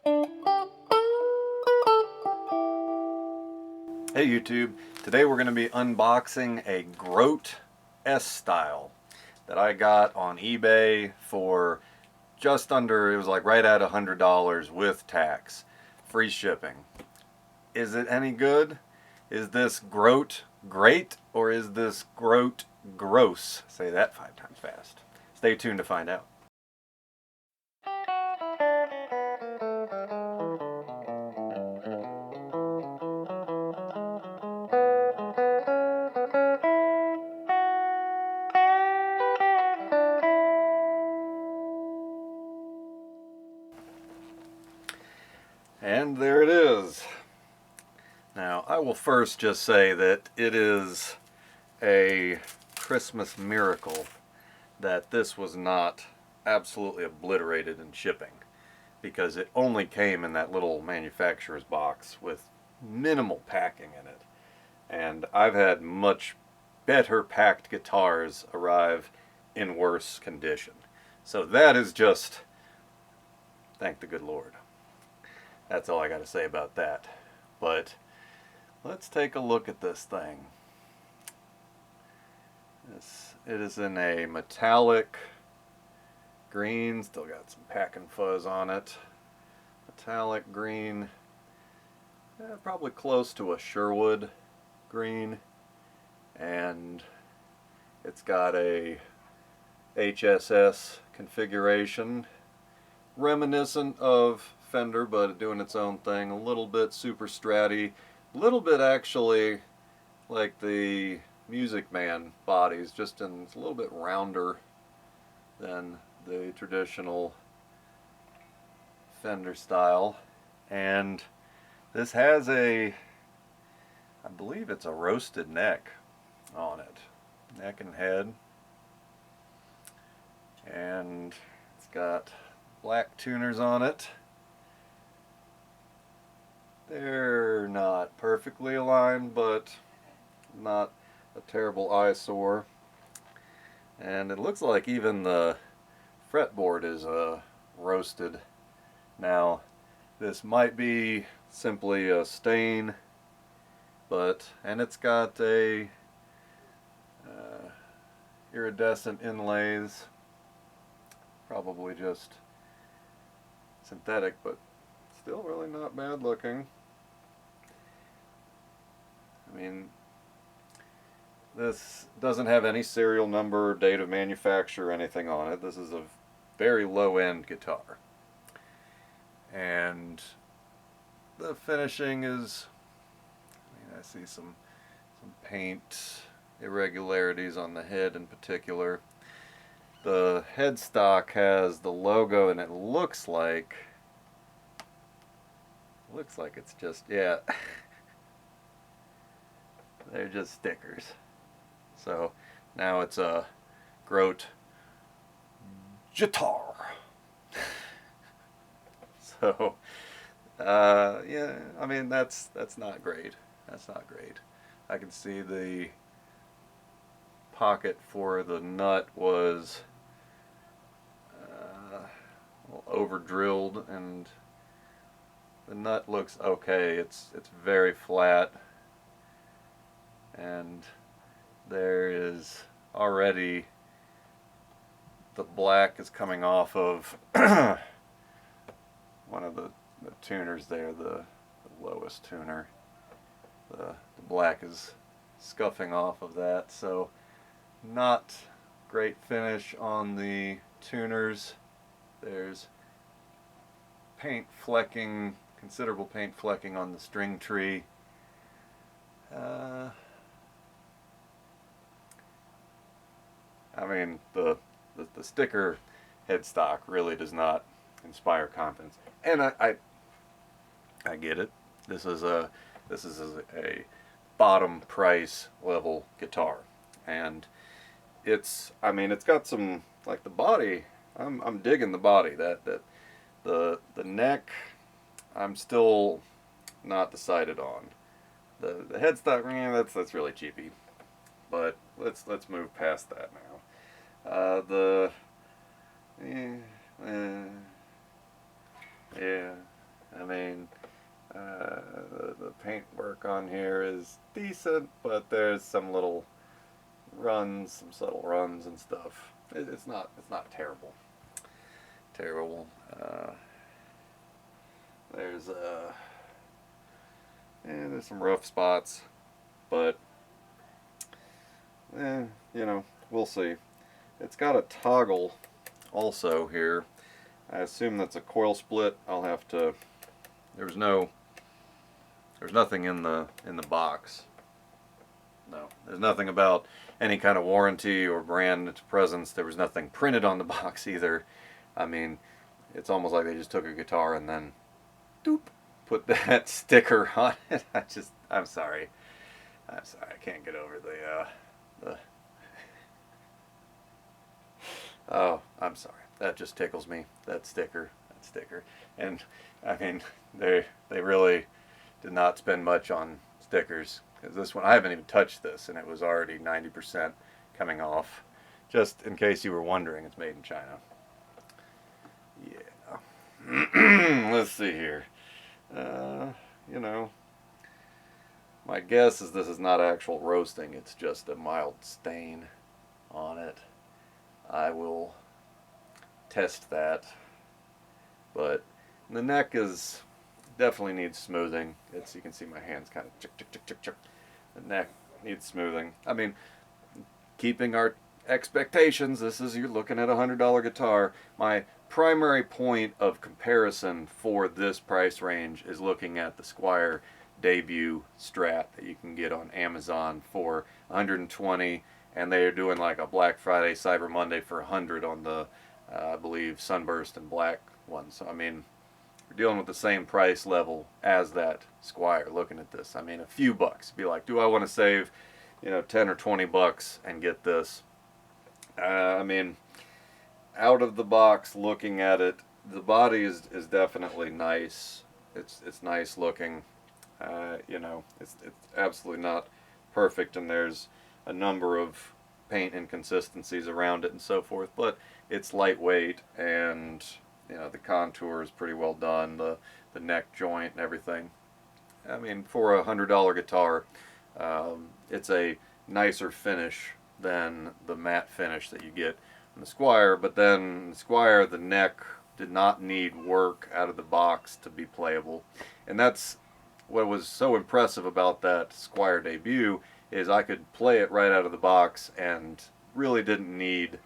Hey YouTube, today we're going to be unboxing a Grote S-Style that I got on eBay for just under, it was like right at $100 with tax, free shipping. Is it any good? Is this Grote great, or is this Grote gross? Say that 5 times fast. Stay tuned to find out. And there it is. Now, I will first just say that it is a Christmas miracle that this was not absolutely obliterated in shipping, because it only came in that little manufacturer's box with minimal packing in it. And I've had much better packed guitars arrive in worse condition. So that is just, thank the good Lord. That's all I got to say about that. But let's take a look at this thing. It is in a metallic green, still got some pack and fuzz on it. Metallic green, probably close to a Sherwood green, and it's got a HSS configuration, reminiscent of Fender, but doing its own thing. A little bit super stratty, a little bit actually like the Music Man bodies, just in it's a little bit rounder than the traditional Fender style. And this has I believe it's a roasted neck on it, neck and head, and it's got black tuners on it. They're not perfectly aligned, but not a terrible eyesore. And it looks like even the fretboard is roasted. Now, this might be simply a stain, and it's got a iridescent inlays, probably just synthetic, but still really not bad looking. I mean, this doesn't have any serial number, date of manufacture, or anything on it. This is a very low-end guitar. And the finishing is, I see some paint irregularities on the head in particular. The headstock has the logo, and it looks like it's just, yeah, they're just stickers. So now it's a Grote guitar. So yeah, I mean that's not great. That's not great. I can see the pocket for the nut was over drilled, and the nut looks okay. It's very flat, and there is already the black is coming off of one of the tuners there, the lowest tuner. The black is scuffing off of that, so not great finish on the tuners. There's paint flecking, considerable paint flecking on the string tree. I mean, the sticker headstock really does not inspire confidence, and I get it. This is a bottom price level guitar, and it's got some, like, the body. I'm digging the body. The neck, I'm still not decided on. The headstock, that's really cheapy, but let's move past that now. Yeah, I mean, the paintwork on here is decent, but there's some little runs, some subtle runs and stuff. It's not terrible. Terrible. There's there's some rough spots, but you know, we'll see. It's got a toggle also here. I assume that's a coil split. I'll have to. There's nothing in the box. No, there's nothing about any kind of warranty or brand presence. There was nothing printed on the box either. I mean, it's almost like they just took a guitar and then, doop, put that sticker on it. I'm sorry. I can't get over the. Oh, I'm sorry. That just tickles me. That sticker. And I mean, they really did not spend much on stickers. Because this one, I haven't even touched this, and it was already 90% coming off. Just in case you were wondering, it's made in China. Yeah. Let's see here. You know, my guess is this is not actual roasting. It's just a mild stain on it. I will test that. But the neck is definitely needs smoothing. You can see my hands kind of chick, chick, chick, chick, chick. The neck needs smoothing. I mean, keeping our expectations, you're looking at a $100 guitar. My primary point of comparison for this price range is looking at the Squier debut Strat that you can get on Amazon for $120, and they are doing like a Black Friday, Cyber Monday for $100 on the, I believe, Sunburst and Black one. So I mean, we're dealing with the same price level as that Squier. Looking at this, I mean, a few bucks. Be like, do I want to save, 10 or 20 bucks and get this? I mean, out of the box, looking at it, the body is definitely nice. It's nice looking. It's absolutely not perfect, and there's a number of paint inconsistencies around it and so forth. But it's lightweight, and the contour is pretty well done. The neck joint and everything. I mean, for a $100 guitar, it's a nicer finish than the matte finish that you get in the Squier. But then the Squier, the neck did not need work out of the box to be playable, and that's what was so impressive about that Squier debut, is I could play it right out of the box and really didn't need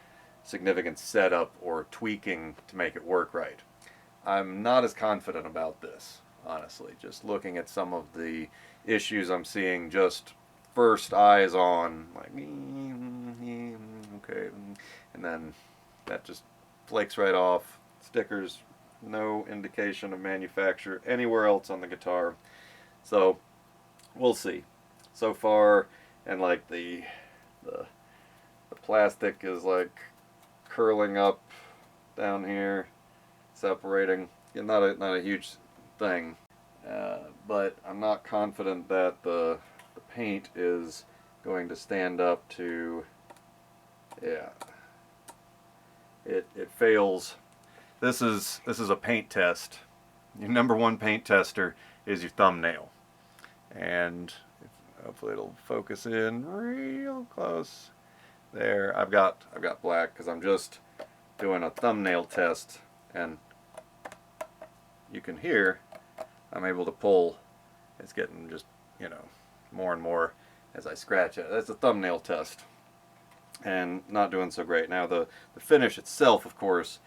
significant setup or tweaking to make it work right. I'm not as confident about this, honestly. Just looking at some of the issues I'm seeing, just first eyes on, like, okay, and then that just flakes right off. Stickers, no indication of manufacture anywhere else on the guitar. So we'll see. So far, and like the plastic is like curling up down here, separating. Not a huge thing, but I'm not confident that the paint is going to stand up to. Yeah, it fails. This is a paint test. Your number one paint tester is your thumbnail, and hopefully it'll focus in real close. There, I've got black because I'm just doing a thumbnail test, and you can hear I'm able to pull. It's getting just more and more as I scratch it. That's a thumbnail test, and not doing so great. Now the finish itself, of course,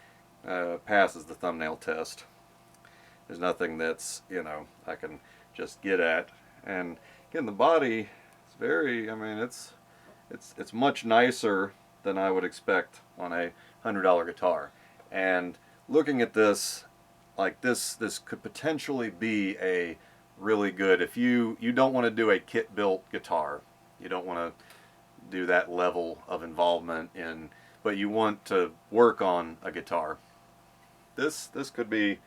passes the thumbnail test. There's nothing that's I can just get at. And again, the body is very, I mean, it's much nicer than I would expect on a $100 guitar. And looking at this, like this could potentially be a really good, if you don't want to do a kit built guitar, you don't want to do that level of involvement in, but you want to work on a guitar. This could be,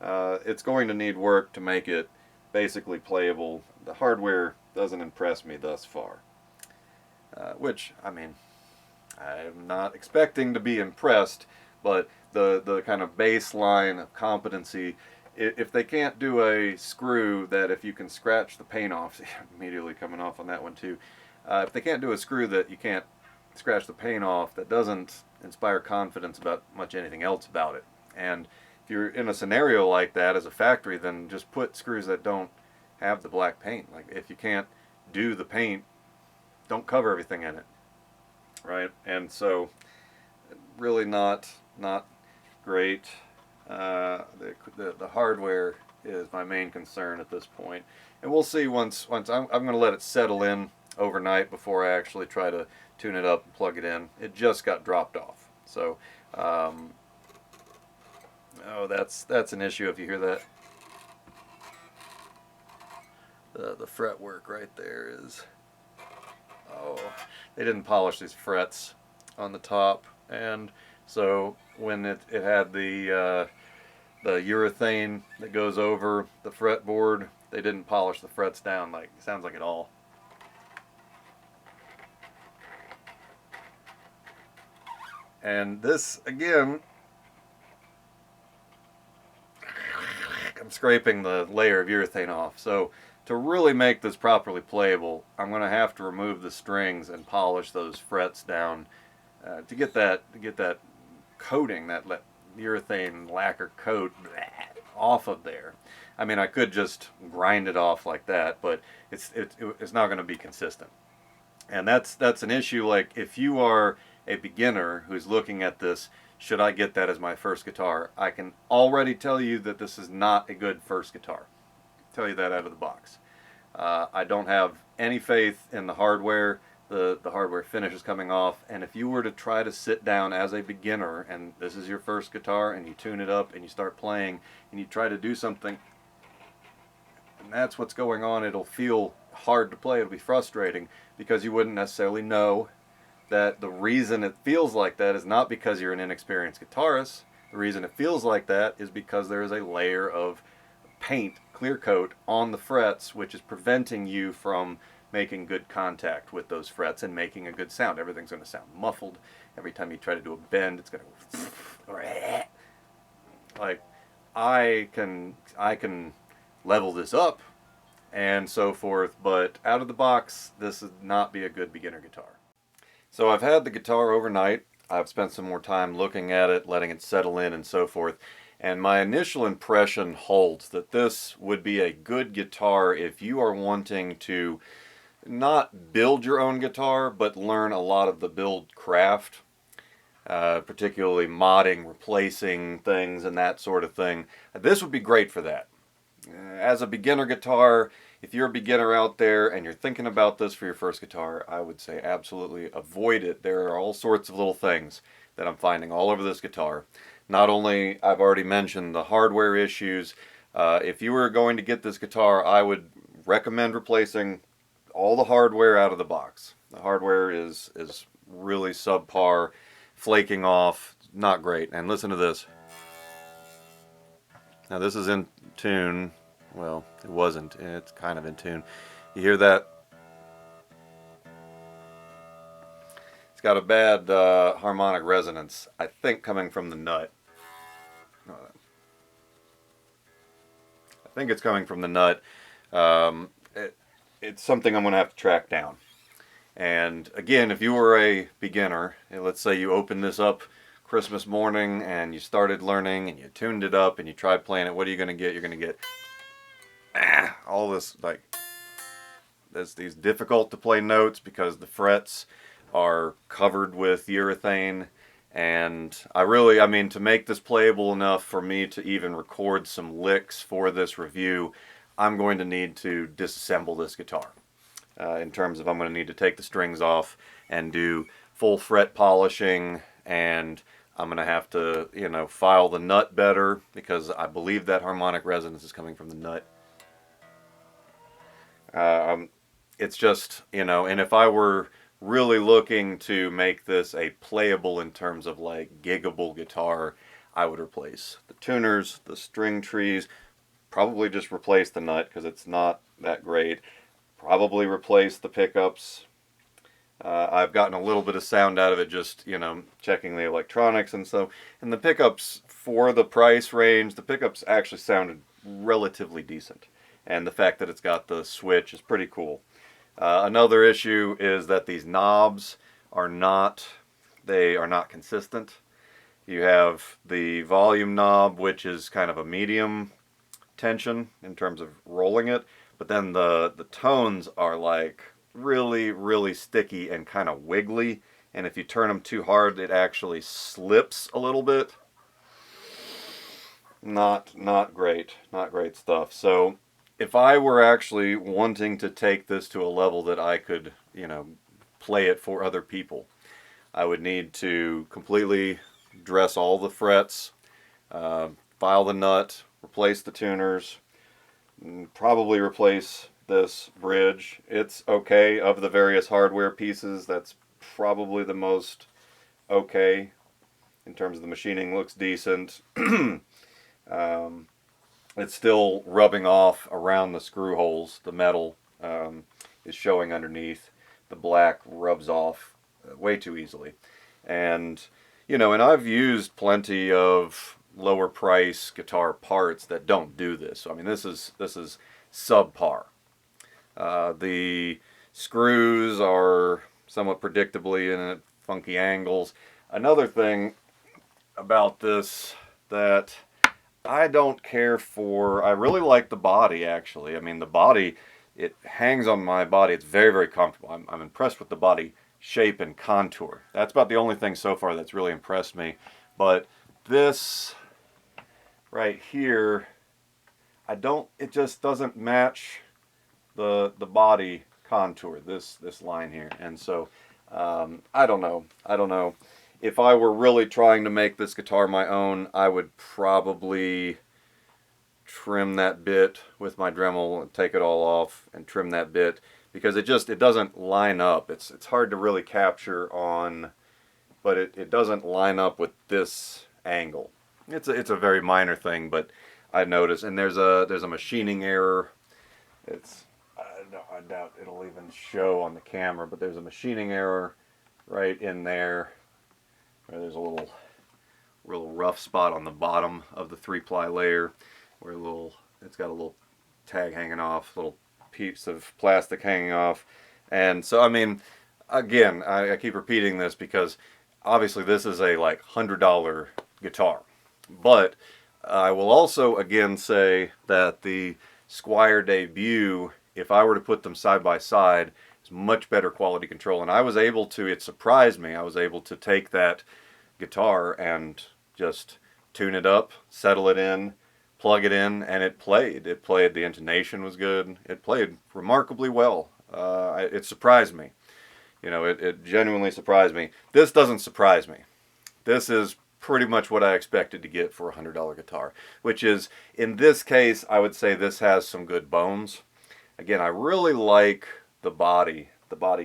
it's going to need work to make it basically playable. The hardware doesn't impress me thus far, which, I mean, I'm not expecting to be impressed, but the kind of baseline of competency. If they can't do a screw that if you can scratch the paint off, immediately coming off on that one too. If they can't do a screw that you can't scratch the paint off, that doesn't inspire confidence about much anything else about it. And if you're in a scenario like that as a factory, then just put screws that don't have the black paint. Like if you can't do the paint, don't cover everything in it, right? And so really not great. The hardware is my main concern at this point, and we'll see once I'm going to let it settle in overnight before I actually try to tune it up and plug it in. It just got dropped off, so oh, that's an issue if you hear that. The fretwork right there is, oh, they didn't polish these frets on the top, and so when it had the urethane that goes over the fretboard, they didn't polish the frets down like it sounds like at all. And this again, I'm scraping the layer of urethane off. So to really make this properly playable, I'm going to have to remove the strings and polish those frets down to get that coating, that urethane lacquer coat off of there. I mean, I could just grind it off like that, but it's not going to be consistent. And that's an issue. Like if you are a beginner who's looking at this, should I get that as my first guitar? I can already tell you that this is not a good first guitar. I'll tell you that out of the box. I don't have any faith in the hardware. The hardware finish is coming off, and if you were to try to sit down as a beginner and this is your first guitar and you tune it up and you start playing and you try to do something and that's what's going on, it'll feel hard to play. It'll be frustrating because you wouldn't necessarily know that the reason it feels like that is not because you're an inexperienced guitarist. The reason it feels like that is because there is a layer of paint, clear coat, on the frets, which is preventing you from making good contact with those frets and making a good sound. Everything's going to sound muffled. Every time you try to do a bend, it's going to like I can level this up and so forth, but out of the box, this would not be a good beginner guitar. So I've had the guitar overnight. I've spent some more time looking at it, letting it settle in and so forth. And my initial impression holds that this would be a good guitar if you are wanting to not build your own guitar, but learn a lot of the build craft, particularly modding, replacing things, and that sort of thing. This would be great for that. As a beginner guitar, if you're a beginner out there and you're thinking about this for your first guitar, I would say absolutely avoid it. There are all sorts of little things that I'm finding all over this guitar. Not only, I've already mentioned the hardware issues. If you were going to get this guitar, I would recommend replacing all the hardware out of the box. The hardware is really subpar, flaking off, not great. And listen to this. Now this is in tune. Well, it wasn't. It's kind of in tune. You hear that? It's got a bad harmonic resonance, I think, coming from the nut. I think it's coming from the nut. It's something I'm going to have to track down. And again, if you were a beginner, and let's say you opened this up Christmas morning and you started learning and you tuned it up and you tried playing it, what are you going to get? You're going to get all this, like, there's these difficult to play notes because the frets are covered with urethane. And I mean, to make this playable enough for me to even record some licks for this review, I'm going to need to disassemble this guitar. In terms of, I'm going to need to take the strings off and do full fret polishing, and I'm going to have to, file the nut better because I believe that harmonic resonance is coming from the nut. It's just, and if I were really looking to make this a playable in terms of like giggable guitar, I would replace the tuners, the string trees, probably just replace the nut because it's not that great. Probably replace the pickups. I've gotten a little bit of sound out of it just, checking the electronics and so. And the pickups, for the price range, the pickups actually sounded relatively decent. And the fact that it's got the switch is pretty cool. Another issue is that these knobs are not, they are not consistent. You have the volume knob, which is kind of a medium tension in terms of rolling it, but then the tones are like really, really sticky and kind of wiggly, and if you turn them too hard, it actually slips a little bit. Not great, not great stuff. So if I were actually wanting to take this to a level that I could, play it for other people, I would need to completely dress all the frets, file the nut, replace the tuners, probably replace this bridge. It's okay. Of the various hardware pieces, that's probably the most okay in terms of the machining. Looks decent. It's still rubbing off around the screw holes. The metal is showing underneath. The black rubs off way too easily. And, and I've used plenty of lower price guitar parts that don't do this. So, I mean, this is subpar. The screws are somewhat predictably in at funky angles. Another thing about this that I don't care for, I really like the body actually. I mean, the body, it hangs on my body. It's very, very comfortable. I'm impressed with the body shape and contour. That's about the only thing so far that's really impressed me. But this right here, it just doesn't match the body contour, this line here. And so I don't know. If I were really trying to make this guitar my own, I would probably trim that bit with my Dremel and take it all off and trim that bit, because it doesn't line up. It's hard to really capture on, but it doesn't line up with this angle. It's a very minor thing, but I noticed. And there's a machining error. I doubt it'll even show on the camera, but there's a machining error right in there. There's a real rough spot on the bottom of the 3-ply layer where it's got a little tag hanging off, little piece of plastic hanging off. And so, I mean, again, I keep repeating this because obviously this is a like $100 guitar. But I will also again say that the Squier Debut, if I were to put them side by side, is much better quality control. And I was able to, it surprised me, I was able to take that guitar and just tune it up, settle it in, plug it in, and it played. The intonation was good. It played remarkably well. It surprised me. It genuinely surprised me. This doesn't surprise me. This is pretty much what I expected to get for a $100 guitar, which is, in this case, I would say this has some good bones. Again, I really like the body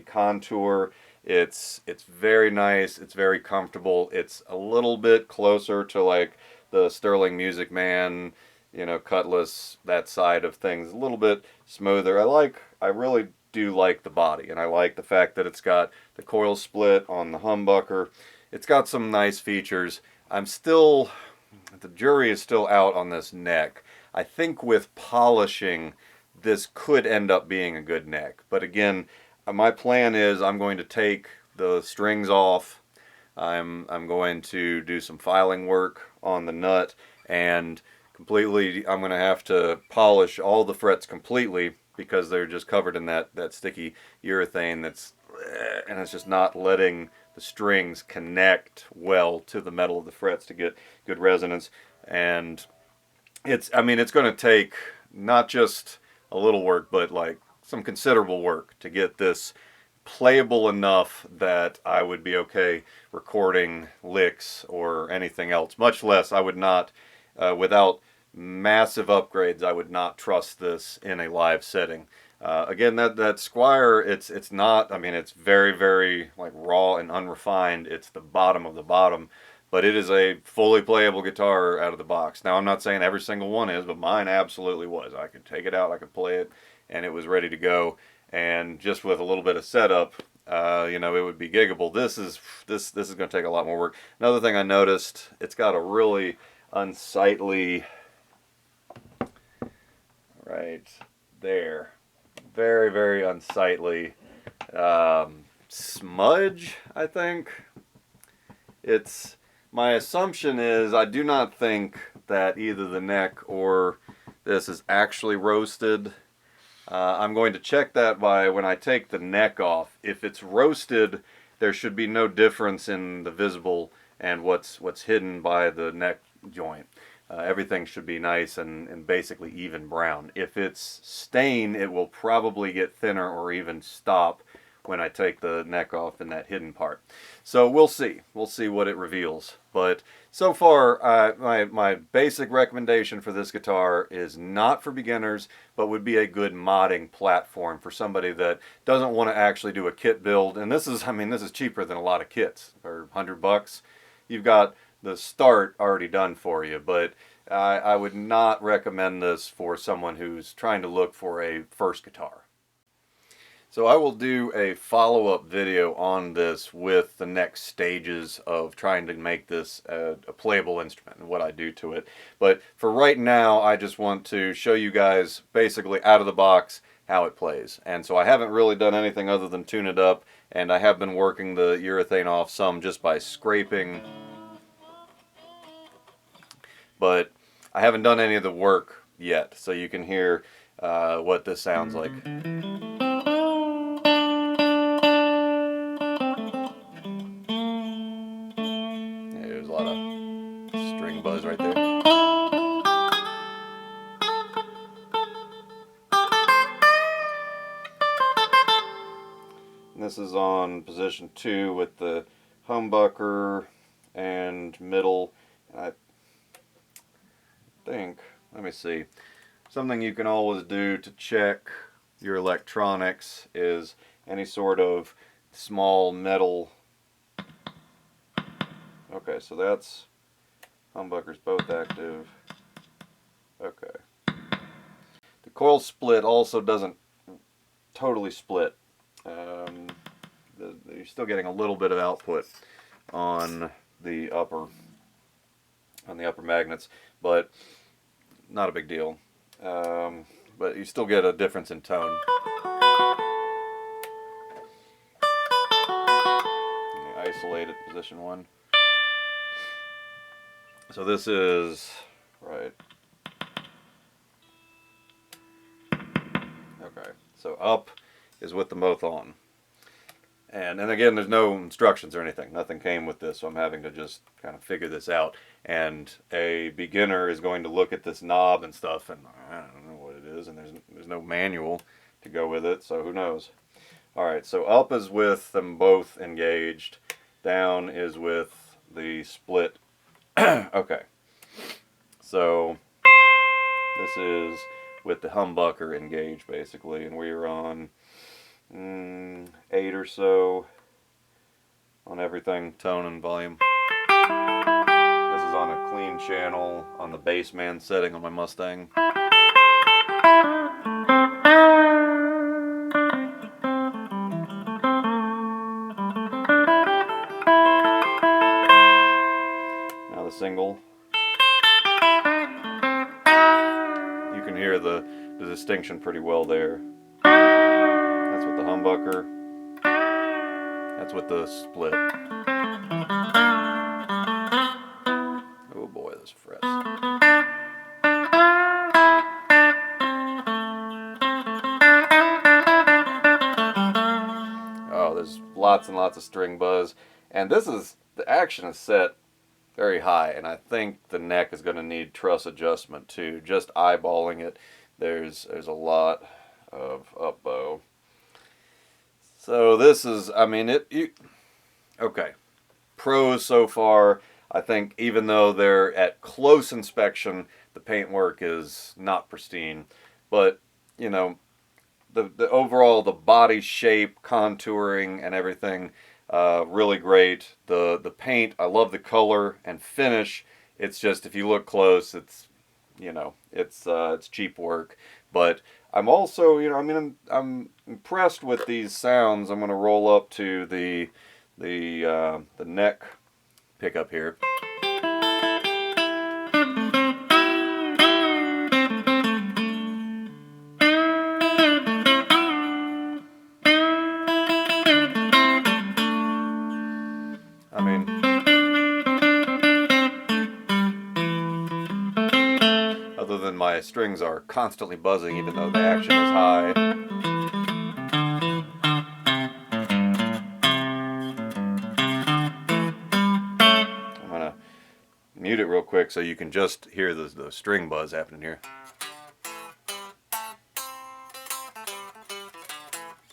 contour. It's very nice. It's very comfortable. It's a little bit closer to like the Sterling Music Man, Cutlass, that side of things. A little bit smoother. I really do like the body, and I like the fact that it's got the coil split on the humbucker. It's got some nice features. The jury is still out on this neck. I think with polishing, this could end up being a good neck. But again, my plan is I'm going to take the strings off. I'm going to do some filing work on the nut, and I'm going to have to polish all the frets completely because they're just covered in that sticky urethane and it's just not letting the strings connect well to the metal of the frets to get good resonance. And it's going to take not just a little work, but like some considerable work to get this playable enough that I would be okay recording licks or anything else. Much less, I would not, without massive upgrades, I would not trust this in a live setting. Again, that Squier, it's not, it's very, very like raw and unrefined. It's the bottom of the bottom, but it is a fully playable guitar out of the box. Now, I'm not saying every single one is, but mine absolutely was. I could take it out, I could play it, and it was ready to go. And just with a little bit of setup, you know, it would be giggable. This is going to take a lot more work. Another thing I noticed, it's got a really unsightly, right there, very, very unsightly smudge, I think. It's, my assumption is I do not think that either the neck or this is actually roasted. I'm going to check that by when I take the neck off. If it's roasted, there should be no difference in the visible and what's hidden by the neck joint. Everything should be nice and basically even brown. If it's stain, it will probably get thinner or even stop when I take the neck off in that hidden part. So we'll see. We'll see what it reveals. But so far, my basic recommendation for this guitar is not for beginners, but would be a good modding platform for somebody that doesn't want to actually do a kit build. And this is, I mean, this is cheaper than a lot of kits. For $100, you've got the start already done for you. But I would not recommend this for someone who's trying to look for a first guitar. So I will do a follow-up video on this with the next stages of trying to make this a playable instrument and what I do to it. But for right now, I just want to show you guys basically out of the box how it plays. And so I haven't really done anything other than tune it up, and I have been working the urethane off some just by scraping. But I haven't done any of the work yet, so you can hear what this sounds like. There's a lot of string buzz right there. And this is on position 2 with the humbucker and middle. I think, let me see, something you can always do to check your electronics is any sort of small metal. Okay, so that's humbuckers both active. Okay. The coil split also doesn't totally split. You're still getting a little bit of output on the upper magnets, but not a big deal. But you still get a difference in tone. Isolate at position 1. So this is right. Okay, so up is with them both on. And again, there's no instructions or anything. Nothing came with this, so I'm having to just kind of figure this out. And a beginner is going to look at this knob and stuff, and I don't know what it is, and there's no manual to go with it, so who knows. Alright, so up is with them both engaged. Down is with the split. Okay. So this is with the humbucker engaged, basically, and we're on 8 or so on everything, tone and volume. This is on a clean channel on the bassman setting on my Mustang. Now the single. You can hear the distinction pretty well there. That's with the humbucker. That's with the split. Oh boy, those frets. Oh, there's lots and lots of string buzz. And this is, the action is set very high, and I think the neck is going to need truss adjustment too. Just eyeballing it, there's a lot of up bow. So this is, I mean, okay. Pros so far, I think, even though they're at close inspection, the paintwork is not pristine. But, you know, the overall, the body shape, contouring, and everything, really great. The paint, I love the color and finish. It's just, if you look close, it's you know, it's cheap work. But I'm also, you know, I mean, I'm impressed with these sounds. I'm going to roll up to the neck pickup here. I mean, other than my strings are constantly buzzing even though the action is high. I'm going to mute it real quick so you can just hear the string buzz happening here.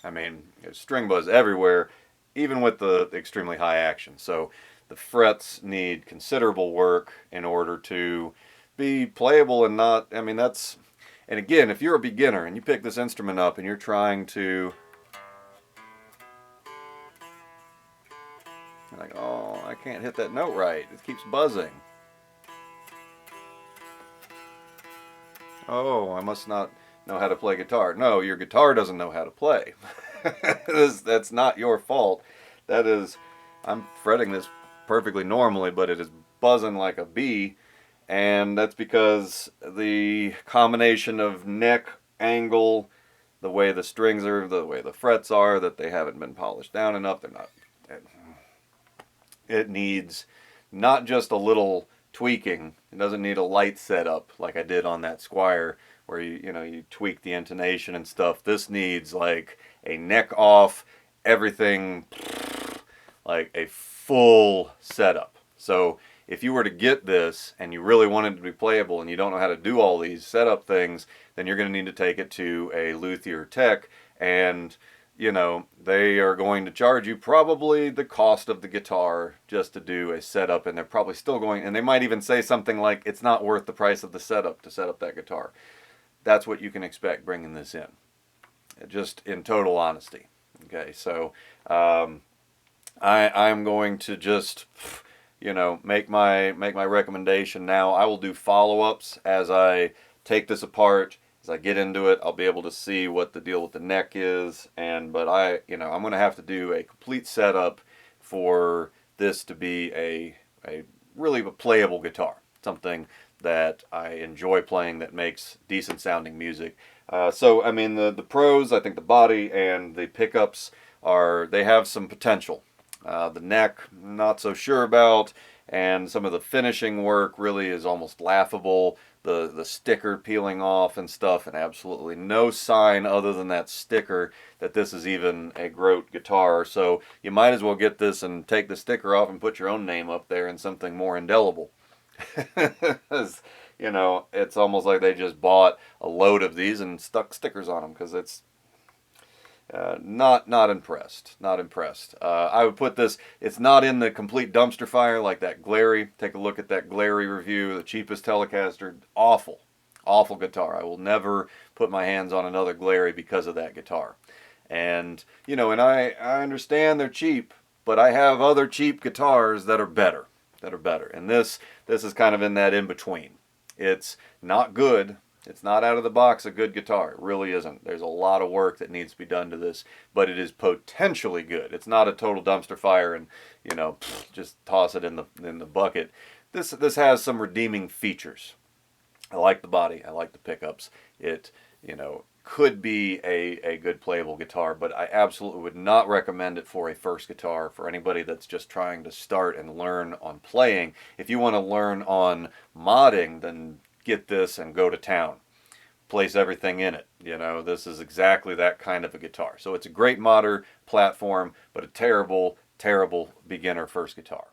I mean, there's string buzz everywhere, even with the extremely high action. So the frets need considerable work in order to be playable and not, I mean, that's, and again, if you're a beginner and you pick this instrument up and you're trying to, you're like, oh, I can't hit that note right. It keeps buzzing. Oh, I must not know how to play guitar. No, your guitar doesn't know how to play. That's not your fault. That is, I'm fretting this perfectly normally, but it is buzzing like a bee, and that's because the combination of neck angle, the way the strings are, the way the frets are, that they haven't been polished down enough. They're not. It needs not just a little tweaking. It doesn't need a light setup like I did on that Squire where you tweak the intonation and stuff. This needs like a neck off, everything, like a full setup. So if you were to get this and you really want it to be playable and you don't know how to do all these setup things, then you're going to need to take it to a luthier tech, and you know, they are going to charge you probably the cost of the guitar just to do a setup, and they're probably still going, and they might even say something like, it's not worth the price of the setup to set up that guitar. That's what you can expect bringing this in, just in total honesty. Okay, so I'm going to just, you know, make my recommendation now. I will do follow-ups as I take this apart. As I get into it, I'll be able to see what the deal with the neck is, but I'm going to have to do a complete setup for this to be a really a playable guitar, something that I enjoy playing that makes decent sounding music. So I mean the pros, I think the body and the pickups they have some potential. The neck, not so sure about, and some of the finishing work really is almost laughable. The sticker peeling off and stuff, and absolutely no sign other than that sticker that this is even a Grote guitar. So you might as well get this and take the sticker off and put your own name up there in something more indelible. You know, it's almost like they just bought a load of these and stuck stickers on them, because it's not impressed. Not impressed. I would put this. It's not in the complete dumpster fire like that Glary. Take a look at that Glary review. The cheapest Telecaster. Awful, awful guitar. I will never put my hands on another Glary because of that guitar. And you know, and I understand they're cheap, but I have other cheap guitars that are better. And this is kind of in that in between. It's not good. It's not out of the box a good guitar. It really isn't. There's a lot of work that needs to be done to this, but it is potentially good. It's not a total dumpster fire and, you know, just toss it in the bucket. This has some redeeming features. I like the body. I like the pickups. It, you know, could be a good playable guitar, but I absolutely would not recommend it for a first guitar for anybody that's just trying to start and learn on playing. If you want to learn on modding, then get this and go to town. Place everything in it. You know, this is exactly that kind of a guitar. So it's a great modder platform, but a terrible, terrible beginner first guitar.